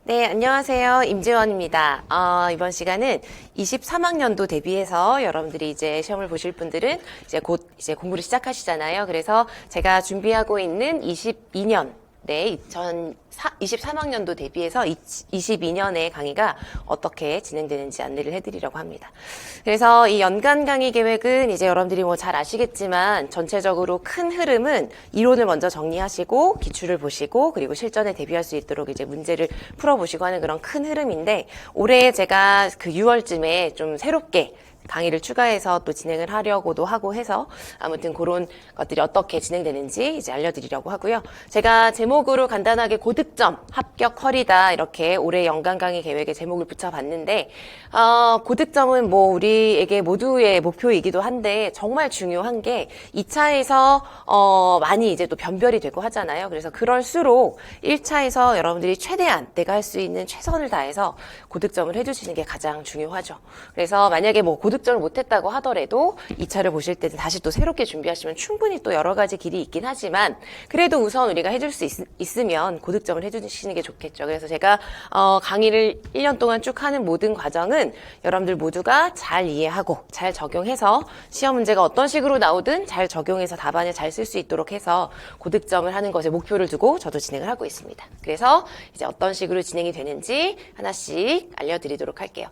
네, 안녕하세요. 임지원입니다. 이번 시간은 23학년도 대비해서 여러분들이 이제 시험을 보실 분들은 곧 공부를 시작하시잖아요. 그래서 제가 준비하고 있는 22년, 2023학년도 대비해서 22년의 강의가 어떻게 진행되는지 안내를 해드리려고 합니다. 그래서 이 연간 강의 계획은 이제 여러분들이 뭐 잘 아시겠지만 전체적으로 큰 흐름은 이론을 먼저 정리하시고 기출을 보시고 그리고 실전에 대비할 수 있도록 이제 문제를 풀어보시고 하는 그런 큰 흐름인데 올해 제가 그 6월쯤에 좀 새롭게 강의를 추가해서 또 진행을 하려고도 하고 해서 아무튼 그런 것들이 어떻게 진행되는지 이제 알려드리려고 하고요. 제가 제목으로 간단하게 고득점, 합격 컬이다 이렇게 올해 연간 강의 계획에 제목을 붙여봤는데 고득점은 뭐 우리에게 모두의 목표이기도 한데 정말 중요한 게 2차에서 많이 이제 또 변별이 되고 하잖아요. 그래서 그럴수록 1차에서 여러분들이 최대한 내가 할 수 있는 최선을 다해서 고득점을 해주시는 게 가장 중요하죠. 그래서 만약에 뭐 고득점을 못했다고 하더라도 2차를 보실 때는 다시 또 새롭게 준비하시면 충분히 또 여러 가지 길이 있긴 하지만 그래도 우선 우리가 해줄 수 있으면 고득점을 해주시는 게 좋겠죠. 그래서 제가 강의를 1년 동안 쭉 하는 모든 과정은 여러분들 모두가 잘 이해하고 잘 적용해서 시험 문제가 어떤 식으로 나오든 잘 적용해서 답안을 잘 쓸 수 있도록 해서 고득점을 하는 것에 목표를 두고 저도 진행을 하고 있습니다. 그래서 이제 어떤 식으로 진행이 되는지 하나씩 알려드리도록 할게요.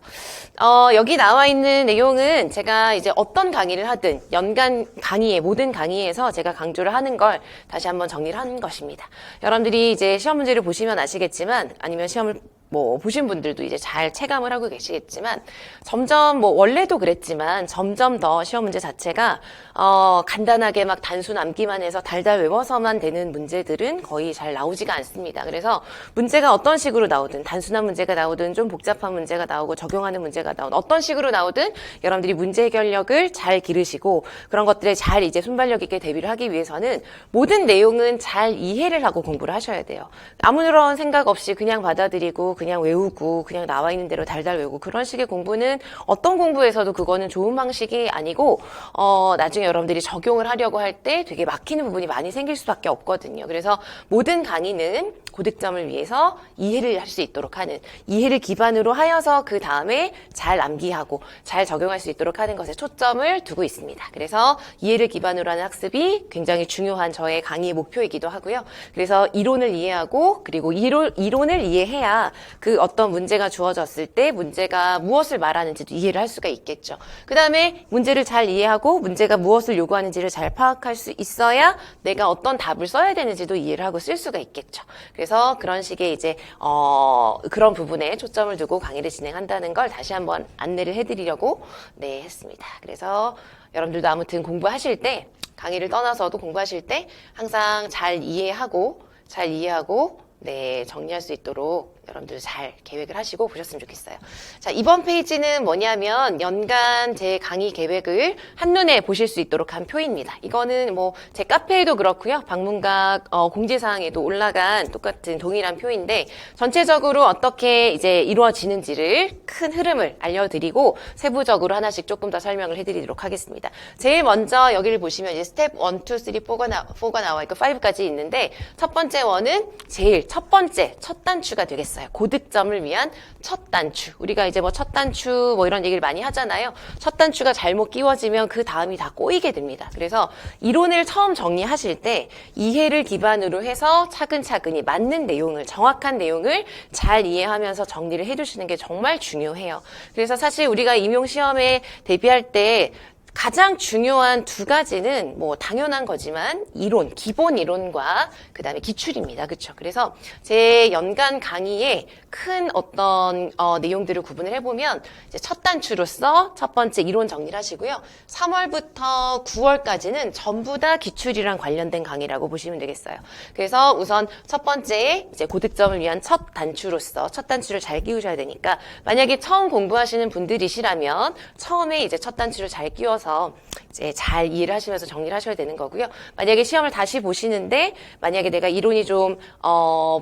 여기 나와 있는 내용은 제가 이제 어떤 강의를 하든 연간 강의에 모든 강의에서 제가 강조를 하는 걸 다시 한번 정리를 하는 것입니다. 여러분들이 이제 시험 문제를 보시면 아시겠지만 아니면 시험을 뭐 보신 분들도 이제 잘 체감을 하고 계시겠지만 점점 뭐 원래도 그랬지만 점점 더 시험 문제 자체가 간단하게 막 단순 암기만 해서 달달 외워서만 되는 문제들은 거의 잘 나오지가 않습니다. 그래서 문제가 어떤 식으로 나오든 단순한 문제가 나오든 좀 복잡한 문제가 나오고 적용하는 문제가 나오든 어떤 식으로 나오든 여러분들이 문제 해결력을 잘 기르시고 그런 것들에 잘 이제 순발력 있게 대비를 하기 위해서는 모든 내용은 잘 이해를 하고 공부를 하셔야 돼요. 아무런 생각 없이 그냥 받아들이고 그냥 외우고 그냥 나와 있는 대로 달달 외우고 그런 식의 공부는 어떤 공부에서도 그거는 좋은 방식이 아니고 나중에 여러분들이 적용을 하려고 할 때 되게 막히는 부분이 많이 생길 수밖에 없거든요. 그래서 모든 강의는 고득점을 위해서 이해를 할 수 있도록 하는 이해를 기반으로 하여서 그 다음에 잘 암기하고 잘 적용할 수 있도록 하는 것에 초점을 두고 있습니다. 그래서 이해를 기반으로 하는 학습이 굉장히 중요한 저의 강의의 목표이기도 하고요. 그래서 이론을 이해하고 그리고 이론을 이해해야 그 어떤 문제가 주어졌을 때 문제가 무엇을 말하는지도 이해를 할 수가 있겠죠. 그 다음에 문제를 잘 이해하고 문제가 무엇을 요구하는지를 잘 파악할 수 있어야 내가 어떤 답을 써야 되는지도 이해를 하고 쓸 수가 있겠죠. 그래서 그런 식의 이제 그런 부분에 초점을 두고 강의를 진행한다는 걸 다시 한번 안내를 해드리려고 했습니다. 그래서 여러분들도 아무튼 공부하실 때 강의를 떠나서도 공부하실 때 항상 잘 이해하고 정리할 수 있도록 여러분들 잘 계획을 하시고 보셨으면 좋겠어요. 자, 이번 페이지는 뭐냐면 연간 제 강의 계획을 한눈에 보실 수 있도록 한 표입니다. 이거는 뭐 제 카페에도 그렇고요. 방문각 공지사항에도 올라간 똑같은 동일한 표인데 전체적으로 어떻게 이제 이루어지는지를 큰 흐름을 알려드리고 세부적으로 하나씩 조금 더 설명을 해드리도록 하겠습니다. 제일 먼저 여기를 보시면 이제 스텝 1, 2, 3, 4가 나와 있고 5까지 있는데 첫 번째 원은 제일 첫 번째 첫 단추가 되겠어요. 고득점을 위한 첫 단추. 우리가 이제 뭐 첫 단추 뭐 이런 얘기를 많이 하잖아요. 첫 단추가 잘못 끼워지면 그 다음이 다 꼬이게 됩니다. 그래서 이론을 처음 정리하실 때 이해를 기반으로 해서 차근차근히 맞는 내용을 정확한 내용을 잘 이해하면서 정리를 해주시는 게 정말 중요해요. 그래서 사실 우리가 임용시험에 대비할 때 가장 중요한 두 가지는 뭐 당연한 거지만 이론, 기본 이론과 그 다음에 기출입니다. 그렇죠? 그래서 제 연간 강의에 큰 어떤 내용들을 구분을 해보면 이제 첫 단추로서 첫 번째 이론 정리를 하시고요. 3월부터 9월까지는 전부 다 기출이랑 관련된 강의라고 보시면 되겠어요. 그래서 우선 첫 번째 이제 고득점을 위한 첫 단추로서 첫 단추를 잘 끼우셔야 되니까 만약에 처음 공부하시는 분들이시라면 처음에 이제 첫 단추를 잘 끼워서 있어서 이제 잘 이해를 하시면서 정리를 하셔야 되는 거고요. 만약에 시험을 다시 보시는데 만약에 내가 이론이 좀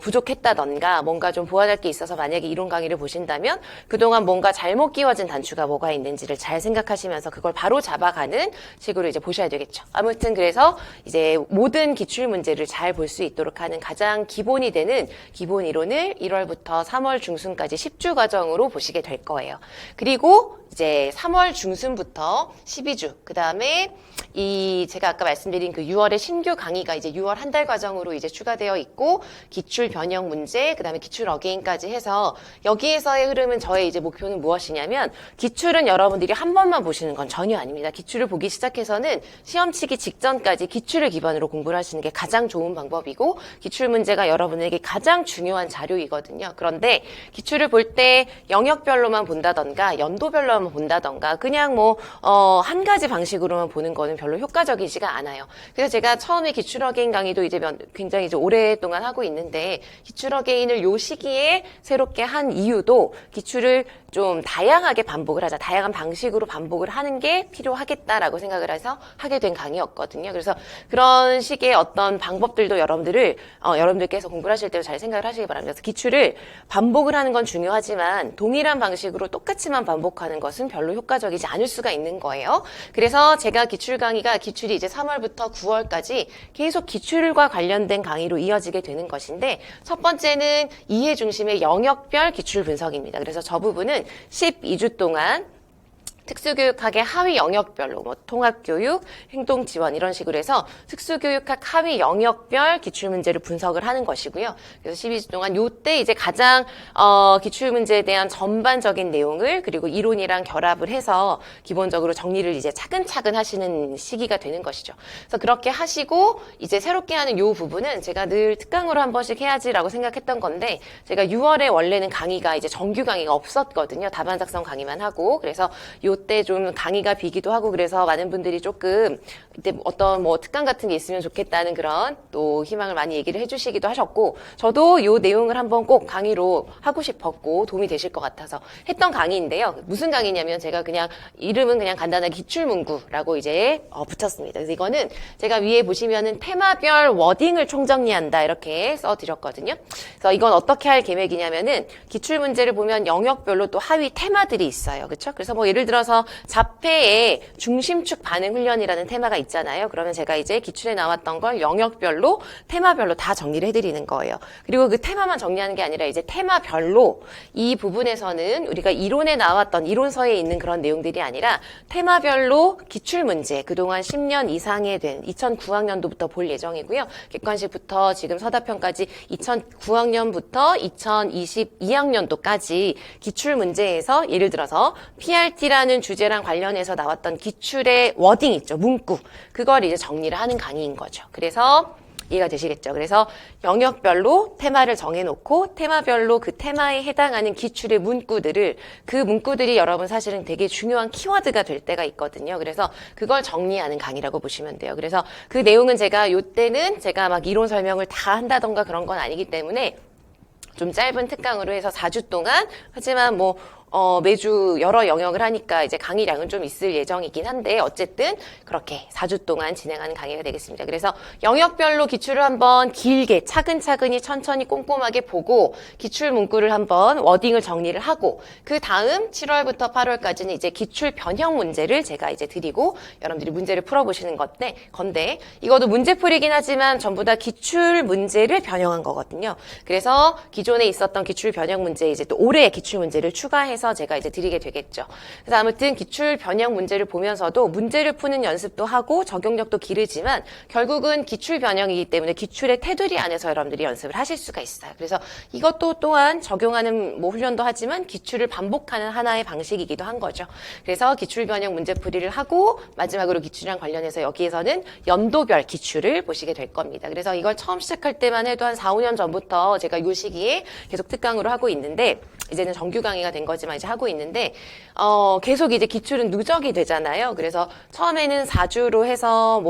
부족했다던가 뭔가 좀 보완할 게 있어서 만약에 이론 강의를 보신다면 그동안 뭔가 잘못 끼워진 단추가 뭐가 있는지를 잘 생각하시면서 그걸 바로 잡아가는 식으로 이제 보셔야 되겠죠. 아무튼 그래서 이제 모든 기출 문제를 잘 볼 수 있도록 하는 가장 기본이 되는 기본 이론을 1월부터 3월 중순까지 10주 과정으로 보시게 될 거예요. 그리고 이제 3월 중순부터 12주, 그 다음에 제가 아까 말씀드린 그 6월의 신규 강의가 이제 6월 한 달 과정으로 이제 추가되어 있고, 기출 변형 문제, 그 다음에 기출 어게인까지 해서 여기에서의 흐름은 저의 이제 목표는 무엇이냐면, 기출은 여러분들이 한 번만 보시는 건 전혀 아닙니다. 기출을 보기 시작해서는 시험 치기 직전까지 기출을 기반으로 공부를 하시는 게 가장 좋은 방법이고, 기출 문제가 여러분에게 가장 중요한 자료이거든요. 그런데 기출을 볼 때 영역별로만 본다던가, 연도별로만 본다던가 그냥 한 가지 방식으로만 보는 거는 별로 효과적이지가 않아요. 그래서 제가 처음에 기출 어게인 강의도 이제 굉장히 이제 오랫동안 하고 있는데, 기출 어게인을 요 시기에 새롭게 한 이유도 기출을 좀 다양하게 반복을 하자, 다양한 방식으로 반복을 하는 게 필요하겠다라고 생각을 해서 하게 된 강의였거든요. 그래서 그런 식의 어떤 방법들도 여러분들께서 공부를 하실 때 잘 생각을 하시기 바랍니다. 그래서 기출을 반복을 하는 건 중요하지만 동일한 방식으로 똑같이만 반복하는 것은 별로 효과적이지 않을 수가 있는 거예요. 그래서 제가 기출 강의가 기출이 이제 3월부터 9월까지 계속 기출과 관련된 강의로 이어지게 되는 것인데, 첫 번째는 이해 중심의 영역별 기출 분석입니다. 그래서 저 부분은 12주 동안 특수교육학의 하위 영역별로 통합교육, 행동지원 이런 식으로 해서 특수교육학 하위 영역별 기출문제를 분석을 하는 것이고요. 그래서 12주 동안 요때 이제 가장 기출문제에 대한 전반적인 내용을 그리고 이론이랑 결합을 해서 기본적으로 정리를 이제 차근차근 하시는 시기가 되는 것이죠. 그래서 그렇게 하시고 이제 새롭게 하는 요 부분은 제가 늘 특강으로 한 번씩 해야지라고 생각했던 건데, 제가 6월에 원래는 강의가 이제 정규 강의가 없었거든요. 답안 작성 강의만 하고. 그래서 요때 좀 강의가 비기도 하고, 그래서 많은 분들이 조금 이때 어떤 특강 같은 게 있으면 좋겠다는 그런 또 희망을 많이 얘기를 해주시기도 하셨고, 저도 요 내용을 한번 꼭 강의로 하고 싶었고 도움이 되실 것 같아서 했던 강의인데요. 무슨 강의냐면 제가 그냥 이름은 그냥 간단하게 기출문구라고 이제 붙였습니다. 그래서 이거는 제가 위에 보시면은 테마별 워딩을 총정리한다 이렇게 써드렸거든요. 그래서 이건 어떻게 할 계획이냐면은 기출 문제를 보면 영역별로 또 하위 테마들이 있어요. 그렇죠? 그래서 예를 들어서 자폐의 중심축 반응 훈련이라는 테마가 있잖아요. 그러면 제가 이제 기출에 나왔던 걸 영역별로 테마별로 다 정리를 해드리는 거예요. 그리고 그 테마만 정리하는 게 아니라 이제 테마별로 이 부분에서는 우리가 이론에 나왔던 이론서에 있는 그런 내용들이 아니라 테마별로 기출 문제 그동안 10년 이상에 된 2009학년도부터 볼 예정이고요. 객관식부터 지금 서답형까지 2009학년부터 2022학년도까지 기출 문제에서 예를 들어서 PRT라는 주제랑 관련해서 나왔던 기출의 워딩 있죠. 문구. 그걸 이제 정리를 하는 강의인 거죠. 그래서 이해가 되시겠죠? 그래서 영역별로 테마를 정해놓고 테마별로 그 테마에 해당하는 기출의 문구들을, 그 문구들이 여러분 사실은 되게 중요한 키워드가 될 때가 있거든요. 그래서 그걸 정리하는 강의라고 보시면 돼요. 그래서 그 내용은 제가 요때는 제가 막 이론 설명을 다 한다던가 그런 건 아니기 때문에 좀 짧은 특강으로 해서 4주 동안, 하지만 매주 여러 영역을 하니까 이제 강의량은 좀 있을 예정이긴 한데, 어쨌든 그렇게 4주 동안 진행하는 강의가 되겠습니다. 그래서 영역별로 기출을 한번 길게 차근차근히 천천히 꼼꼼하게 보고 기출 문구를 한번 워딩을 정리를 하고, 그 다음 7월부터 8월까지는 이제 기출 변형 문제를 제가 이제 드리고 여러분들이 문제를 풀어보시는 건데, 이것도 문제풀이긴 하지만 전부 다 기출 문제를 변형한 거거든요. 그래서 기존에 있었던 기출 변형 문제 이제 또 올해 기출 문제를 추가해서 제가 이제 드리게 되겠죠. 그래서 아무튼 기출 변형 문제를 보면서도 문제를 푸는 연습도 하고 적용력도 기르지만 결국은 기출 변형이기 때문에 기출의 테두리 안에서 여러분들이 연습을 하실 수가 있어요. 그래서 이것도 또한 적용하는 훈련도 하지만 기출을 반복하는 하나의 방식이기도 한 거죠. 그래서 기출 변형 문제풀이를 하고 마지막으로 기출이랑 관련해서 여기에서는 연도별 기출을 보시게 될 겁니다. 그래서 이걸 처음 시작할 때만 해도 한 4, 5년 전부터 제가 이 시기에 계속 특강으로 하고 있는데, 이제는 정규 강의가 된 거지만 이제 하고 있는데, 계속 이제 기출은 누적이 되잖아요. 그래서 처음에는 4주로 해서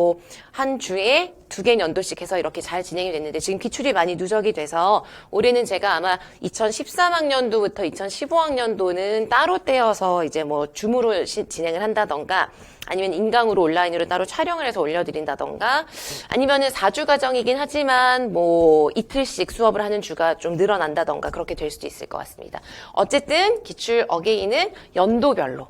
한 주에 두 개 연도씩 해서 이렇게 잘 진행이 됐는데 지금 기출이 많이 누적이 돼서 올해는 제가 아마 2013학년도부터 2015학년도는 따로 떼어서 이제 뭐 줌으로 진행을 한다던가 아니면 인강으로 온라인으로 따로 촬영을 해서 올려드린다던가 아니면은 4주 과정이긴 하지만 뭐 이틀씩 수업을 하는 주가 좀 늘어난다던가 그렇게 될 수도 있을 것 같습니다. 어쨌든 기출 어게인은 연도별로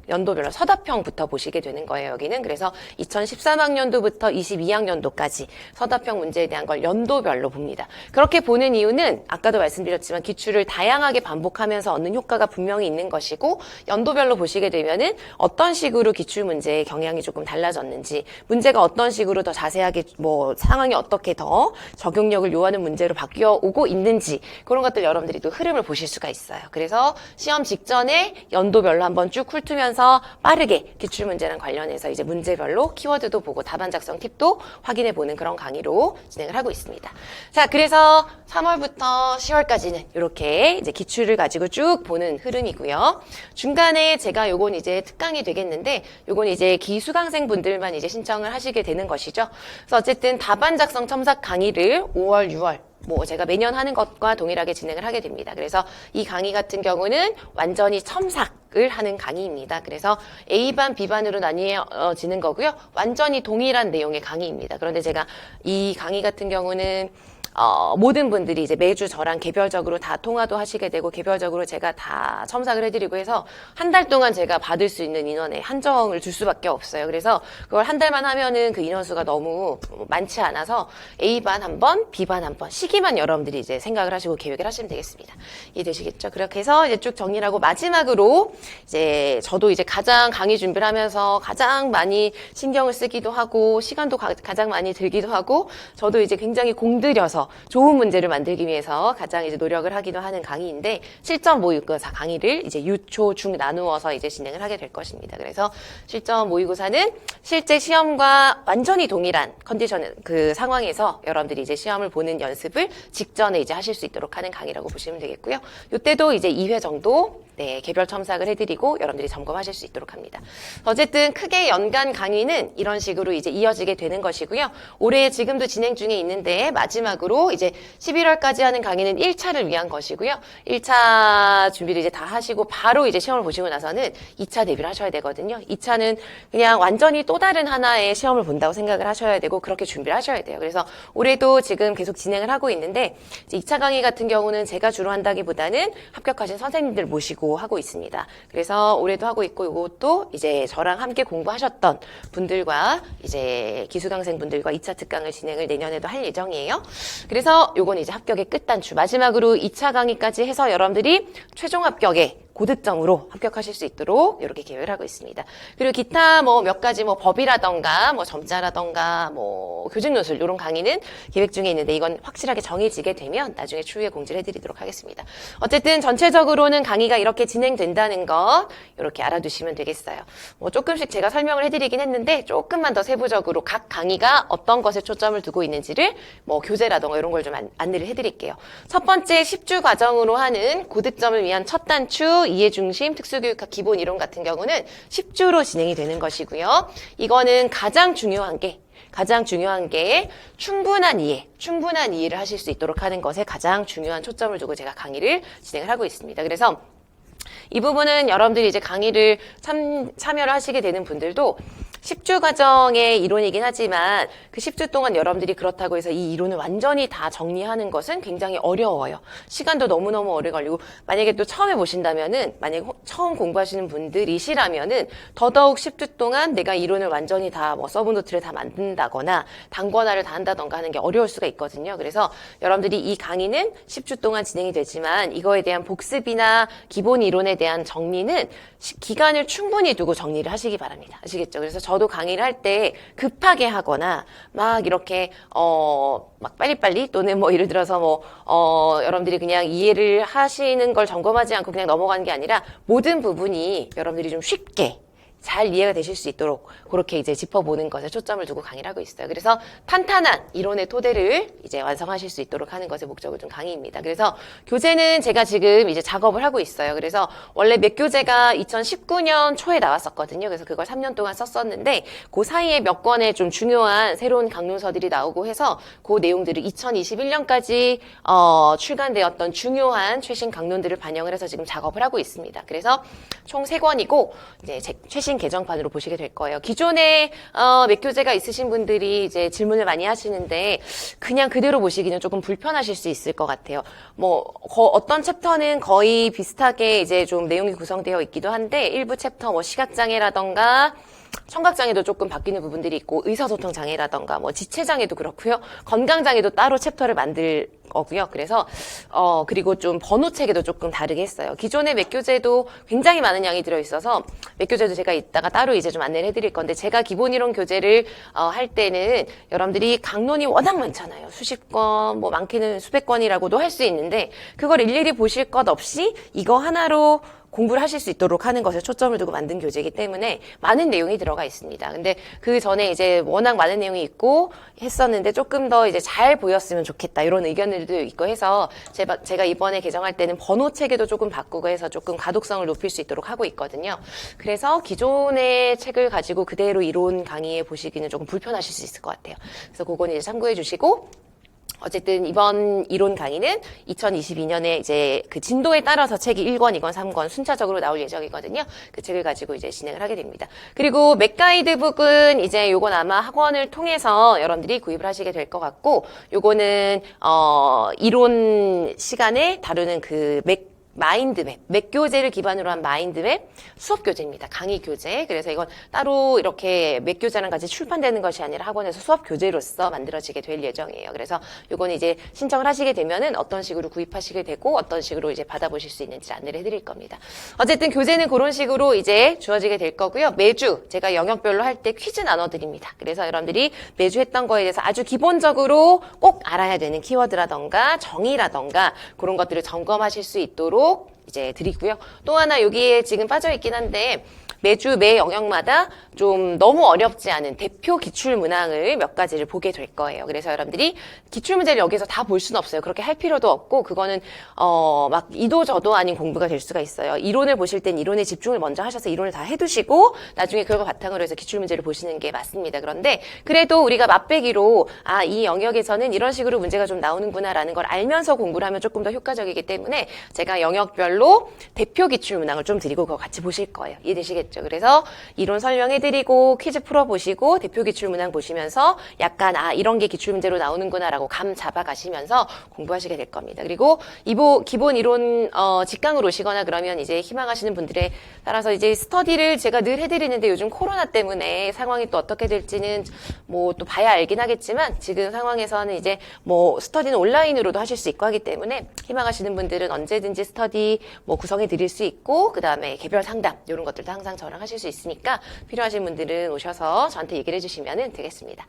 서답형부터 보시게 되는 거예요. 여기는 그래서 2013학년도부터 22학년도까지 서답형 문제에 대한 걸 연도별로 봅니다. 그렇게 보는 이유는 아까도 말씀드렸지만 기출을 다양하게 반복하면서 얻는 효과가 분명히 있는 것이고 연도별로 보시게 되면은 어떤 식으로 기출 문제의 경향이 조금 달라졌는지 문제가 어떤 식으로 더 자세하게 뭐 상황이 어떻게 더 적용력을 요하는 문제로 바뀌어 오고 있는지 그런 것들 여러분들이 또 흐름을 보실 수가 있어요. 그래서 시험 직전에 연도별로 한번 쭉 훑으면서 빠르게 기출 문제랑 관련해서 이제 문제별로 키워드도 보고 답안 작성 팁도 확인해 보는 그런 강의로 진행을 하고 있습니다. 자, 그래서 3월부터 10월까지는 이렇게 이제 기출을 가지고 쭉 보는 흐름이고요. 중간에 제가 요건 이제 특강이 되겠는데 요건 이제 기수강생 분들만 이제 신청을 하시게 되는 것이죠. 그래서 어쨌든 답안 작성 첨삭 강의를 5월, 6월 뭐 제가 매년 하는 것과 동일하게 진행을 하게 됩니다. 그래서 이 강의 같은 경우는 완전히 첨삭을 하는 강의입니다. 그래서 A반, B반으로 나뉘어지는 거고요. 완전히 동일한 내용의 강의입니다. 그런데 제가 이 강의 같은 경우는 모든 분들이 이제 매주 저랑 개별적으로 다 통화도 하시게 되고 개별적으로 제가 다 첨삭을 해드리고 해서 한 달 동안 제가 받을 수 있는 인원에 한정을 줄 수밖에 없어요. 그래서 그걸 한 달만 하면은 그 인원수가 너무 많지 않아서 A반 한 번, B반 한 번, 시기만 여러분들이 이제 생각을 하시고 계획을 하시면 되겠습니다. 이해되시겠죠? 그렇게 해서 이제 쭉 정리를 하고 마지막으로 이제 저도 이제 가장 강의 준비를 하면서 가장 많이 신경을 쓰기도 하고 시간도 가장 많이 들기도 하고 저도 이제 굉장히 공들여서 좋은 문제를 만들기 위해서 가장 이제 노력을 하기도 하는 강의인데 실전 모의고사 강의를 이제 유초 중 나누어서 이제 진행을 하게 될 것입니다. 그래서 실전 모의고사는 실제 시험과 완전히 동일한 컨디션 그 상황에서 여러분들이 이제 시험을 보는 연습을 직전에 이제 하실 수 있도록 하는 강의라고 보시면 되겠고요. 이때도 이제 2회 정도 개별 첨삭을 해드리고 여러분들이 점검하실 수 있도록 합니다. 어쨌든 크게 연간 강의는 이런 식으로 이제 이어지게 되는 것이고요. 올해 지금도 진행 중에 있는데 마지막으로 이제 11월까지 하는 강의는 1차를 위한 것이고요. 1차 준비를 이제 다 하시고 바로 이제 시험을 보시고 나서는 2차 대비를 하셔야 되거든요. 2차는 그냥 완전히 또 다른 하나의 시험을 본다고 생각을 하셔야 되고 그렇게 준비를 하셔야 돼요. 그래서 올해도 지금 계속 진행을 하고 있는데 이제 2차 강의 같은 경우는 제가 주로 한다기보다는 합격하신 선생님들 모시고 하고 있습니다. 그래서 올해도 하고 있고 이것도 이제 저랑 함께 공부하셨던 분들과 이제 기수강생 분들과 2차 특강을 진행을 내년에도 할 예정이에요. 그래서 요건 이제 합격의 끝단추. 마지막으로 2차 강의까지 해서 여러분들이 최종 합격에 고득점으로 합격하실 수 있도록 이렇게 계획을 하고 있습니다. 그리고 기타 뭐 몇 가지 뭐 법이라던가 뭐 점자라던가 뭐 교직노술 이런 강의는 계획 중에 있는데 이건 확실하게 정해지게 되면 나중에 추후에 공지를 해드리도록 하겠습니다. 어쨌든 전체적으로는 강의가 이렇게 진행된다는 것 이렇게 알아두시면 되겠어요. 뭐 조금씩 제가 설명을 해드리긴 했는데 조금만 더 세부적으로 각 강의가 어떤 것에 초점을 두고 있는지를 뭐 교재라던가 이런 걸 좀 안내를 해드릴게요. 첫 번째 10주 과정으로 하는 고득점을 위한 첫 단추 이해중심 특수교육학 기본 이론 같은 경우는 10주로 진행이 되는 것이고요. 이거는 가장 중요한 게 충분한 이해를 하실 수 있도록 하는 것에 가장 중요한 초점을 두고 제가 강의를 진행을 하고 있습니다. 그래서 이 부분은 여러분들이 이제 강의를 참여를 하시게 되는 분들도 10주 과정의 이론이긴 하지만 그 10주 동안 여러분들이 그렇다고 해서 이 이론을 완전히 다 정리하는 것은 굉장히 어려워요. 시간도 너무너무 오래 걸리고 만약에 또 처음에 보신다면은 만약에 처음 공부하시는 분들이시라면은 더더욱 10주 동안 내가 이론을 완전히 다 뭐 서브노트를 다 만든다거나 단권화를 다 한다던가 하는 게 어려울 수가 있거든요. 그래서 여러분들이 이 강의는 10주 동안 진행이 되지만 이거에 대한 복습이나 기본 이론에 대한 정리는 기간을 충분히 두고 정리를 하시기 바랍니다. 아시겠죠? 그래서 저도 강의를 할 때 급하게 하거나 막 이렇게 막 빨리빨리 또는 뭐 예를 들어서 여러분들이 그냥 이해를 하시는 걸 점검하지 않고 그냥 넘어가는 게 아니라 모든 부분이 여러분들이 좀 쉽게 잘 이해가 되실 수 있도록 그렇게 이제 짚어보는 것에 초점을 두고 강의를 하고 있어요. 그래서 탄탄한 이론의 토대를 이제 완성하실 수 있도록 하는 것에 목적을 둔 강의입니다. 그래서 교재는 제가 지금 이제 작업을 하고 있어요. 그래서 원래 몇 교재가 2019년 초에 나왔었거든요. 그래서 그걸 3년 동안 썼었는데 그 사이에 몇 권의 좀 중요한 새로운 강론서들이 나오고 해서 그 내용들을 2021년까지 출간되었던 중요한 최신 강론들을 반영을 해서 지금 작업을 하고 있습니다. 그래서 총 3권이고 이제 최신 개정판으로 보시게 될 거예요. 기존에 몇 교재가 있으신 분들이 이제 질문을 많이 하시는데 그냥 그대로 보시기는 조금 불편하실 수 있을 것 같아요. 뭐 어떤 챕터는 거의 비슷하게 이제 좀 내용이 구성되어 있기도 한데 일부 챕터 뭐 시각장애라던가 청각장애도 조금 바뀌는 부분들이 있고 의사소통 장애라던가 뭐 지체장애도 그렇고요. 건강장애도 따로 챕터를 만들 거고요. 그래서 그리고 좀 번호체계도 조금 다르게 했어요. 기존의 몇 교재도 굉장히 많은 양이 들어있어서 몇 교재도 제가 이따가 따로 이제 좀 안내를 해드릴 건데 제가 기본 이론 교재를 할 때는 여러분들이 강론이 워낙 많잖아요. 수십 권, 뭐 많게는 수백 권이라고도 할 수 있는데 그걸 일일이 보실 것 없이 이거 하나로 공부를 하실 수 있도록 하는 것에 초점을 두고 만든 교재이기 때문에 많은 내용이 들어가 있습니다. 근데 그 전에 이제 워낙 많은 내용이 있고 했었는데 조금 더 이제 잘 보였으면 좋겠다 이런 의견들도 있고 해서 제가 이번에 개정할 때는 번호 체계도 조금 바꾸고 해서 조금 가독성을 높일 수 있도록 하고 있거든요. 그래서 기존의 책을 가지고 그대로 이론 강의에 보시기는 조금 불편하실 수 있을 것 같아요. 그래서 그거는 이제 참고해 주시고 어쨌든 이번 이론 강의는 2022년에 이제 그 진도에 따라서 책이 1권, 2권, 3권 순차적으로 나올 예정이거든요. 그 책을 가지고 이제 진행을 하게 됩니다. 그리고 맥 가이드북은 이제 요건 아마 학원을 통해서 여러분들이 구입을 하시게 될 것 같고 요거는 이론 시간에 다루는 그 마인드맵, 맥 교재를 기반으로 한 마인드맵 수업 교재입니다. 강의 교재. 그래서 이건 따로 이렇게 맥 교재랑 같이 출판되는 것이 아니라 학원에서 수업 교재로서 만들어지게 될 예정이에요. 그래서 이건 이제 신청을 하시게 되면은 어떤 식으로 구입하시게 되고 어떤 식으로 이제 받아보실 수 있는지 안내를 해드릴 겁니다. 어쨌든 교재는 그런 식으로 이제 주어지게 될 거고요. 매주 제가 영역별로 할 때 퀴즈 나눠드립니다. 그래서 여러분들이 매주 했던 거에 대해서 아주 기본적으로 꼭 알아야 되는 키워드라던가 정의라던가 그런 것들을 점검하실 수 있도록 이제 드리고요. 또 하나 여기에 지금 빠져있긴 한데 매주 매 영역마다 좀 너무 어렵지 않은 대표 기출문항을 몇 가지를 보게 될 거예요. 그래서 여러분들이 기출문제를 여기서 다 볼 수는 없어요. 그렇게 할 필요도 없고 그거는 막 이도 저도 아닌 공부가 될 수가 있어요. 이론을 보실 땐 이론에 집중을 먼저 하셔서 이론을 다 해두시고 나중에 그걸 바탕으로 해서 기출문제를 보시는 게 맞습니다. 그런데 그래도 우리가 맛배기로 이 영역에서는 이런 식으로 문제가 좀 나오는구나라는 걸 알면서 공부를 하면 조금 더 효과적이기 때문에 제가 영역별로 대표 기출문항을 좀 드리고 그거 같이 보실 거예요. 이해되시겠죠? 그래서 이론 설명해드리고 퀴즈 풀어보시고 대표 기출문항 보시면서 약간 이런 게 기출문제로 나오는구나라고 감 잡아가시면서 공부하시게 될 겁니다. 그리고 기본 이론 직강으로 오시거나 그러면 이제 희망하시는 분들에 따라서 이제 스터디를 제가 늘 해드리는데 요즘 코로나 때문에 상황이 또 어떻게 될지는 뭐 또 봐야 알긴 하겠지만 지금 상황에서는 이제 뭐 스터디는 온라인으로도 하실 수 있고 하기 때문에 희망하시는 분들은 언제든지 스터디 뭐 구성해 드릴 수 있고 그 다음에 개별 상담 이런 것들도 항상 저랑 하실 수 있으니까 필요하신 분들은 오셔서 저한테 얘기를 해주시면 되겠습니다.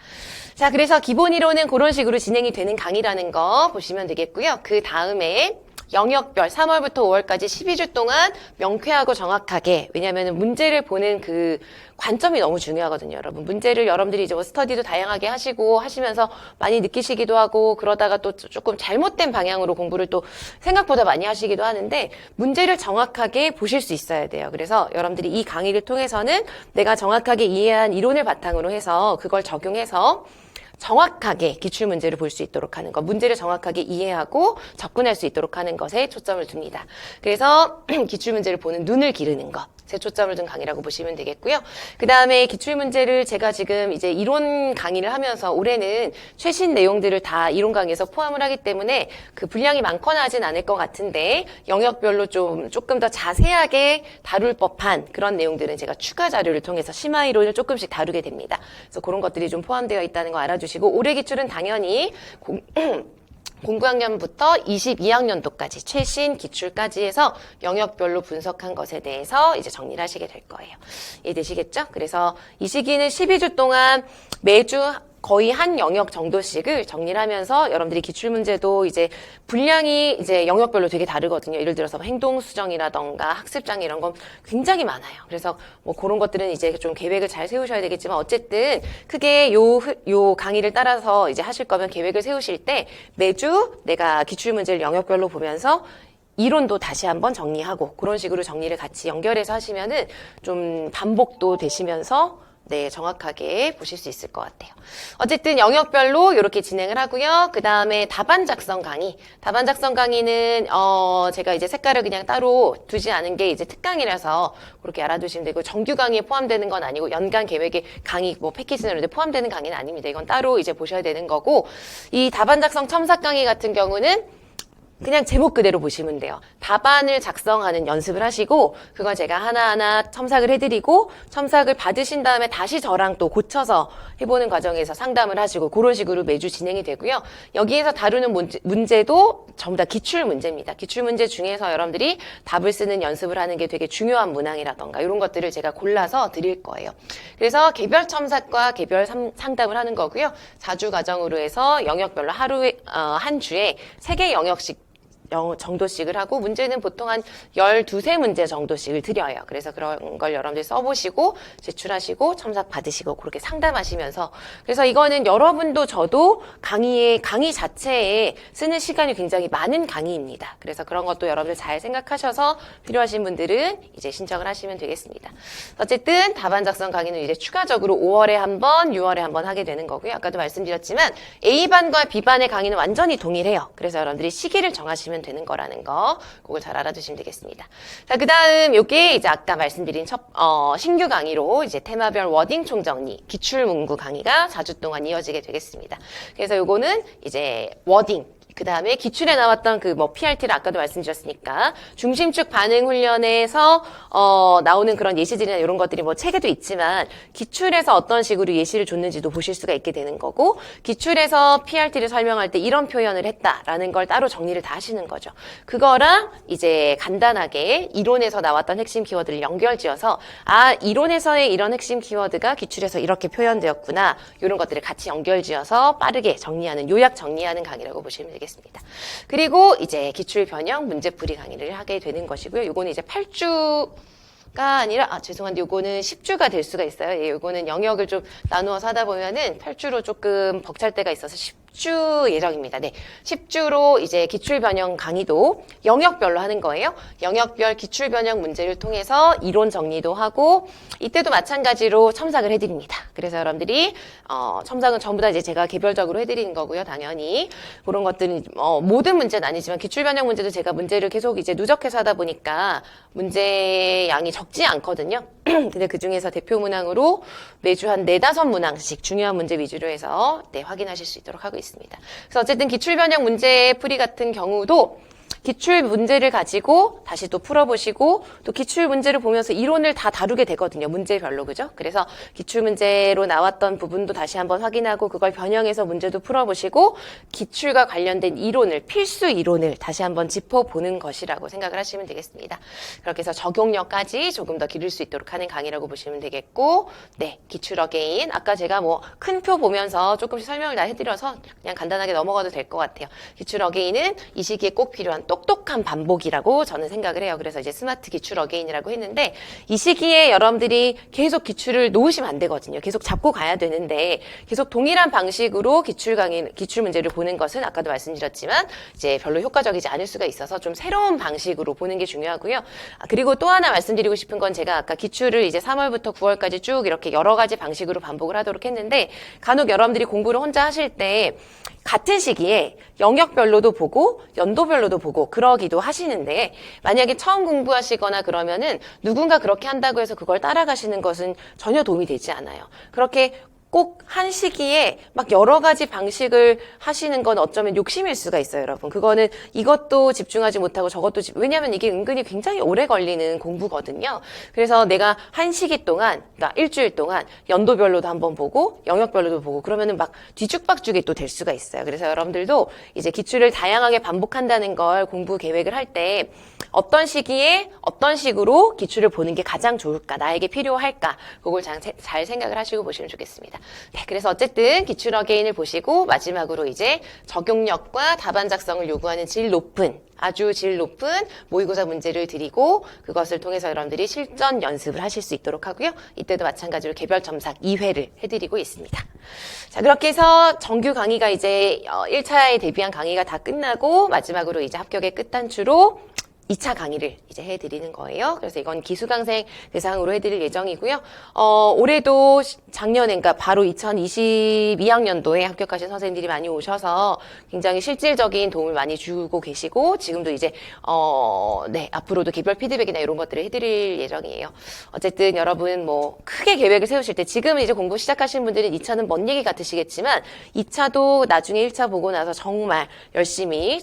자, 그래서 기본 이론은 그런 식으로 진행이 되는 강의라는 거 보시면 되겠고요. 그 다음에 영역별 3월부터 5월까지 12주 동안 명쾌하고 정확하게 왜냐하면 문제를 보는 그 관점이 너무 중요하거든요, 여러분. 문제를 여러분들이 이제 뭐 스터디도 다양하게 하시고 하시면서 많이 느끼시기도 하고 그러다가 또 조금 잘못된 방향으로 공부를 또 생각보다 많이 하시기도 하는데 문제를 정확하게 보실 수 있어야 돼요. 그래서 여러분들이 이 강의를 통해서는 내가 정확하게 이해한 이론을 바탕으로 해서 그걸 적용해서 정확하게 기출문제를 볼 수 있도록 하는 것, 문제를 정확하게 이해하고 접근할 수 있도록 하는 것에 초점을 둡니다. 그래서 기출문제를 보는 눈을 기르는 것, 제 초점을 둔 강의라고 보시면 되겠고요. 그 다음에 기출문제를 제가 지금 이제 이론 강의를 하면서 올해는 최신 내용들을 다 이론 강의에서 포함을 하기 때문에 그 분량이 많거나 하진 않을 것 같은데 영역별로 조금 더 자세하게 다룰 법한 그런 내용들은 제가 추가 자료를 통해서 심화 이론을 조금씩 다루게 됩니다. 그래서 그런 것들이 좀 포함되어 있다는 거 알아주시고 올해 기출은 당연히 09학년부터 22학년도까지 최신 기출까지 해서 영역별로 분석한 것에 대해서 이제 정리를 하시게 될 거예요. 이해되시겠죠? 그래서 이 시기는 12주 동안 매주 거의 한 영역 정도씩을 정리를 하면서 여러분들이 기출문제도 이제 분량이 이제 영역별로 되게 다르거든요. 예를 들어서 행동수정이라던가 학습장 이런 건 굉장히 많아요. 그래서 뭐 그런 것들은 이제 좀 계획을 잘 세우셔야 되겠지만 어쨌든 크게 요 강의를 따라서 이제 하실 거면 계획을 세우실 때 매주 내가 기출문제를 영역별로 보면서 이론도 다시 한번 정리하고 그런 식으로 정리를 같이 연결해서 하시면은 좀 반복도 되시면서 네, 정확하게 보실 수 있을 것 같아요. 어쨌든 영역별로 이렇게 진행을 하고요. 그 다음에 답안 작성 강의. 답안 작성 강의는 제가 이제 색깔을 그냥 따로 두지 않은 게 이제 특강이라서 그렇게 알아두시면 되고 정규 강의에 포함되는 건 아니고 연간 계획에 강의 뭐 패키지 내용에 포함되는 강의는 아닙니다. 이건 따로 이제 보셔야 되는 거고 이 답안 작성 첨삭 강의 같은 경우는 그냥 제목 그대로 보시면 돼요. 답안을 작성하는 연습을 하시고 그걸 제가 하나하나 첨삭을 해드리고 첨삭을 받으신 다음에 다시 저랑 또 고쳐서 해보는 과정에서 상담을 하시고 그런 식으로 매주 진행이 되고요. 여기에서 다루는 문제도 전부 다 기출 문제입니다. 기출 문제 중에서 여러분들이 답을 쓰는 연습을 하는 게 되게 중요한 문항이라던가 이런 것들을 제가 골라서 드릴 거예요. 그래서 개별 첨삭과 개별 상담을 하는 거고요. 4주 과정으로 해서 영역별로 하루에 한 주에 3개 영역씩 정도씩을 하고 문제는 보통 한 12세 문제 정도씩을 드려요. 그래서 그런 걸 여러분들 써보시고 제출하시고 첨삭 받으시고 그렇게 상담하시면서 그래서 이거는 여러분도 저도 강의 자체에 쓰는 시간이 굉장히 많은 강의입니다. 그래서 그런 것도 여러분들 잘 생각하셔서 필요하신 분들은 이제 신청을 하시면 되겠습니다. 어쨌든 답안 작성 강의는 이제 추가적으로 5월에 한 번, 6월에 한 번 하게 되는 거고요. 아까도 말씀드렸지만 A반과 B반의 강의는 완전히 동일해요. 그래서 여러분들이 시기를 정하시면 되는 거라는 거, 그걸 잘 알아두시면 되겠습니다. 자, 그 다음, 요게 이제 아까 말씀드린 신규 강의로 이제 테마별 워딩 총정리, 기출문구 강의가 4주 동안 이어지게 되겠습니다. 그래서 요거는 이제 워딩, 그 다음에 기출에 나왔던 그 뭐 PRT를 아까도 말씀드렸으니까 중심축 반응 훈련에서 나오는 그런 예시들이나 이런 것들이 뭐 책에도 있지만 기출에서 어떤 식으로 예시를 줬는지도 보실 수가 있게 되는 거고 기출에서 PRT를 설명할 때 이런 표현을 했다라는 걸 따로 정리를 다 하시는 거죠. 그거랑 이제 간단하게 이론에서 나왔던 핵심 키워드를 연결지어서 이론에서의 이런 핵심 키워드가 기출에서 이렇게 표현되었구나 이런 것들을 같이 연결지어서 빠르게 정리하는 요약 정리하는 강의라고 보시면 되겠습니다. 그리고 이제 기출 변형 문제풀이 강의를 하게 되는 것이고요. 이거는 이제 8주가 아니라 죄송한데 요거는 10주가 될 수가 있어요. 예, 요거는 영역을 좀 나누어서 하다 보면은 8주로 조금 벅찰 때가 있어서 10주 예정입니다. 네. 10주로 이제 기출 변형 강의도 영역별로 하는 거예요. 영역별 기출 변형 문제를 통해서 이론 정리도 하고 이때도 마찬가지로 첨삭을 해드립니다. 그래서 여러분들이 첨삭은 전부 다 이제 제가 개별적으로 해드리는 거고요. 당연히 그런 것들은 모든 문제는 아니지만 기출 변형 문제도 제가 문제를 계속 이제 누적해서 하다 보니까 문제 양이 적지 않거든요. 근데 그 중에서 대표 문항으로 매주 한 4-5문항씩 중요한 문제 위주로 해서 확인하실 수 있도록 하고 있습니다. 그래서 어쨌든 기출 변형 문제 풀이 같은 경우도 기출 문제를 가지고 다시 또 풀어보시고 또 기출 문제를 보면서 이론을 다 다루게 되거든요. 문제별로, 그죠? 그래서 기출 문제로 나왔던 부분도 다시 한번 확인하고 그걸 변형해서 문제도 풀어보시고 기출과 관련된 이론을, 필수 이론을 다시 한번 짚어보는 것이라고 생각을 하시면 되겠습니다. 그렇게 해서 적용력까지 조금 더 기를 수 있도록 하는 강의라고 보시면 되겠고, 네, 기출 어게인. 아까 제가 뭐 큰 표 보면서 조금씩 설명을 다 해드려서 그냥 간단하게 넘어가도 될 것 같아요. 기출 어게인은 이 시기에 꼭 필요한 똑똑한 반복이라고 저는 생각을 해요. 그래서 이제 스마트 기출 어게인이라고 했는데 이 시기에 여러분들이 계속 기출을 놓으시면 안 되거든요. 계속 잡고 가야 되는데 계속 동일한 방식으로 기출 문제를 보는 것은 아까도 말씀드렸지만 이제 별로 효과적이지 않을 수가 있어서 좀 새로운 방식으로 보는 게 중요하고요. 그리고 또 하나 말씀드리고 싶은 건 제가 아까 기출을 이제 3월부터 9월까지 쭉 이렇게 여러 가지 방식으로 반복을 하도록 했는데 간혹 여러분들이 공부를 혼자 하실 때 같은 시기에 영역별로도 보고 연도별로도 보고 그러기도 하시는데 만약에 처음 공부하시거나 그러면은 누군가 그렇게 한다고 해서 그걸 따라가시는 것은 전혀 도움이 되지 않아요. 그렇게 꼭 한 시기에 막 여러 가지 방식을 하시는 건 어쩌면 욕심일 수가 있어요, 여러분. 그거는 이것도 집중하지 못하고 저것도 왜냐하면 이게 은근히 굉장히 오래 걸리는 공부거든요. 그래서 내가 한 시기 동안, 그러니까 일주일 동안 연도별로도 한번 보고 영역별로도 보고 그러면은 막 뒤죽박죽이 또 될 수가 있어요. 그래서 여러분들도 이제 기출을 다양하게 반복한다는 걸 공부 계획을 할 때 어떤 시기에 어떤 식으로 기출을 보는 게 가장 좋을까, 나에게 필요할까, 그걸 잘 생각을 하시고 보시면 좋겠습니다. 네, 그래서 어쨌든 기출 어게인을 보시고 마지막으로 이제 적용력과 답안 작성을 요구하는 아주 질 높은 모의고사 문제를 드리고 그것을 통해서 여러분들이 실전 연습을 하실 수 있도록 하고요. 이때도 마찬가지로 개별 첨삭 2회를 해드리고 있습니다. 자, 그렇게 해서 정규 강의가 이제 1차에 대비한 강의가 다 끝나고 마지막으로 이제 합격의 끝단추로 2차 강의를 이제 해드리는 거예요. 그래서 이건 기수강생 대상으로 해드릴 예정이고요. 올해도 작년에, 그러니까 바로 2022학년도에 합격하신 선생님들이 많이 오셔서 굉장히 실질적인 도움을 많이 주고 계시고, 지금도 이제, 네, 앞으로도 개별 피드백이나 이런 것들을 해드릴 예정이에요. 어쨌든 여러분 뭐, 크게 계획을 세우실 때, 지금 이제 공부 시작하신 분들은 2차는 먼 얘기 같으시겠지만, 2차도 나중에 1차 보고 나서 정말 열심히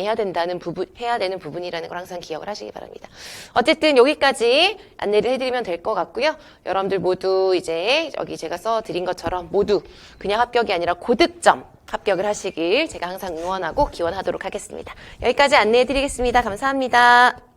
해야 되는 부분이라는 걸 항상 기억을 하시기 바랍니다. 어쨌든 여기까지 안내를 해드리면 될 것 같고요. 여러분들 모두 이제 여기 제가 써드린 것처럼 모두 그냥 합격이 아니라 고득점 합격을 하시길 제가 항상 응원하고 기원하도록 하겠습니다. 여기까지 안내해드리겠습니다. 감사합니다.